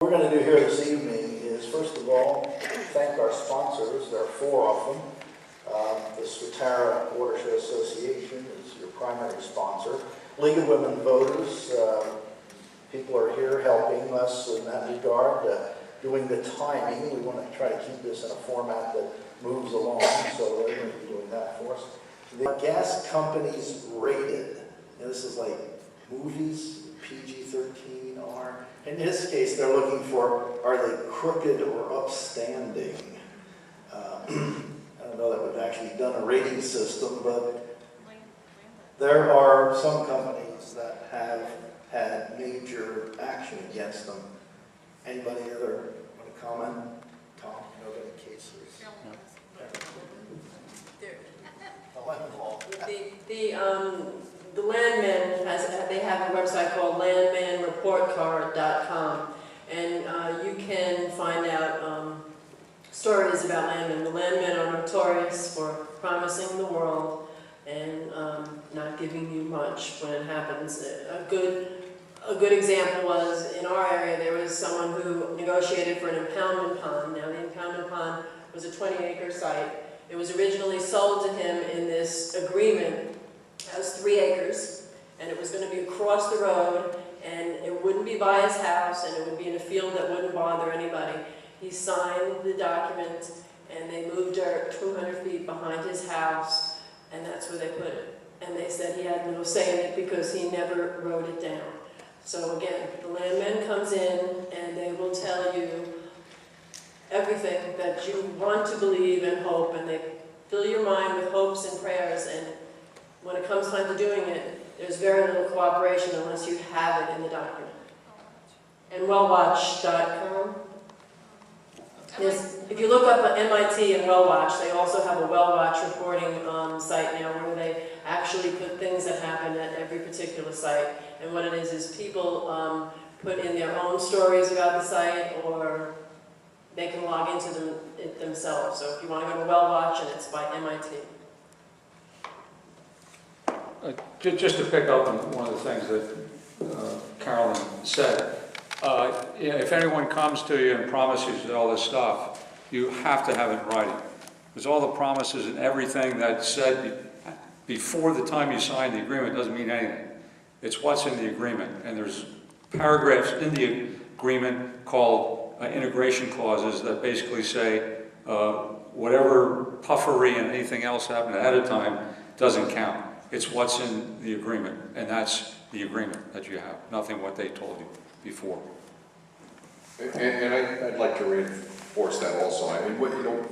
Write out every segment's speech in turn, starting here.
we're going to do here this evening is, first of all, thank our sponsors. There are 4 of them. The Swatara Watershed Association is your primary sponsor. League of Women Voters, people are here helping us in that regard, doing the timing. We want to try to keep this in a format that moves along, so they're going to be doing that for us. The gas companies rated, this is like movies, PG-13 R. In this case, they're looking for, are they crooked or upstanding? I don't know that we've actually done a rating system, but there are some companies that have had major action against them. Anybody other want to comment? Tom, you know of any cases? The Landman they have a website called landmanreportcard.com, and you can find out stories about landmen. The landmen are notorious for promising the world and not giving you much when it happens. A good example was, in our area, there was someone who negotiated for an impoundment pond. Now, the impoundment pond was a 20-acre site. It was originally sold to him in this agreement as 3 acres, and it was going to be across the road, and it wouldn't be by his house, and it would be in a field that wouldn't bother anybody. He signed the document, and they moved dirt 200 feet behind his house, and that's where they put it. And they said he had no say in it because he never wrote it down. So again, the landman comes in, and they will tell you everything that you want to believe and hope, and they fill your mind with hopes and prayers, and when it comes time to doing it, there's very little cooperation unless you have it in the document. And wellwatch.com. If you look up at MIT and WellWatch, they also have a WellWatch reporting site now where they actually put things that happen at every particular site. And what it is people put in their own stories about the site, or they can log into it themselves. So if you want to go to WellWatch, and it's by MIT. Just to pick up on one of the things that Carolyn said, if anyone comes to you and promises you all this stuff, you have to have it in writing. Because all the promises and everything that's said before the time you sign the agreement doesn't mean anything. It's what's in the agreement. And there's paragraphs in the agreement called integration clauses that basically say whatever puffery and anything else happened ahead of time doesn't count. It's what's in the agreement, and that's the agreement that you have, nothing what they told you before. And I'd like to reinforce that also. I mean,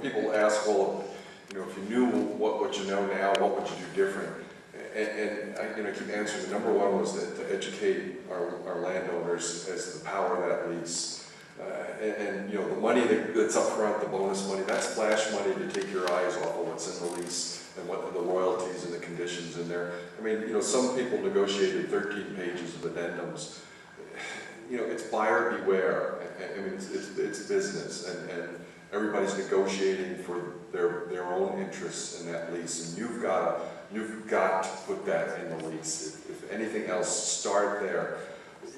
people ask, well, if you knew what you know now, what would you do different? And I keep answering. The number one was that to educate our landowners as to the power of that lease. The money that's up front, the bonus money, that's flash money to take your eyes off of what's in the lease and what the royalties and the conditions in there. I mean, some people negotiated 13 pages of addendums. It's buyer beware. I mean, it's business, and everybody's negotiating for their own interests in that lease, and you've got to put that in the lease. If anything else, start there.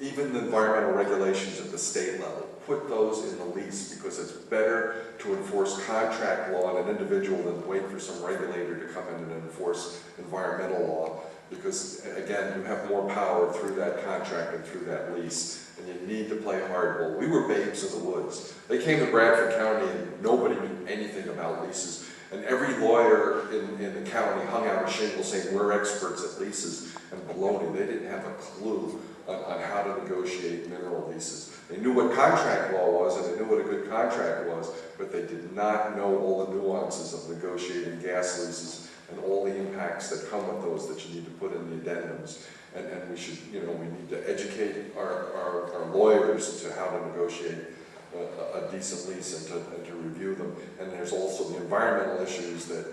Even the environmental regulations at the state level, put those in the lease, because it's better to enforce contract law on an individual than wait for some regulator to come in and enforce environmental law. Because, again, you have more power through that contract and through that lease, and you need to play hardball. We were babes in the woods. They came to Bradford County and nobody knew anything about leases. And every lawyer in the county hung out a shingle saying, we're experts at leases, and baloney. They didn't have a clue on how to negotiate mineral leases. They knew what contract law was, and they knew what a good contract was, but they did not know all the nuances of negotiating gas leases and all the impacts that come with those that you need to put in the addendums. And we should, we need to educate our lawyers to how to negotiate a decent lease and to review them. And there's also the environmental issues that,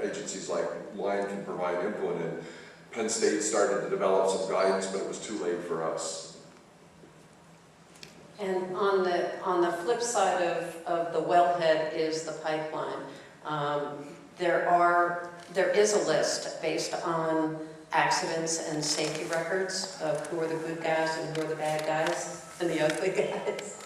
agencies like mine can provide input in. Penn State started to develop some guidance, but it was too late for us. And on the flip side of the wellhead is the pipeline. There is a list based on accidents and safety records of who are the good guys and who are the bad guys and the ugly guys.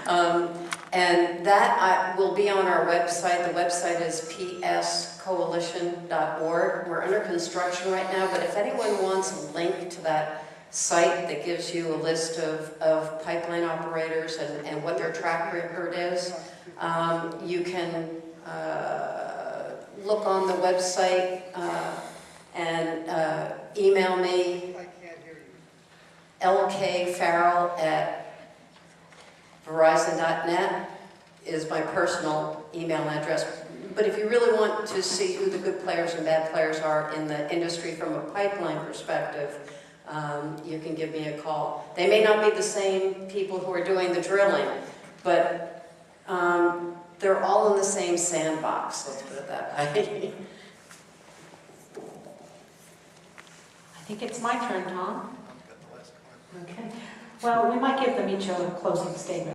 And that will be on our website. The website is pscoalition.org. We're under construction right now, but if anyone wants a link to that site that gives you a list of pipeline operators and what their track record is, you can look on the website and email me, lkfarrell@verizon.net is my personal email address. But if you really want to see who the good players and bad players are in the industry from a pipeline perspective, you can give me a call. They may not be the same people who are doing the drilling, but they're all in the same sandbox, let's put it that way. I think it's my turn, Tom. Okay. Well, we might give them each a closing statement.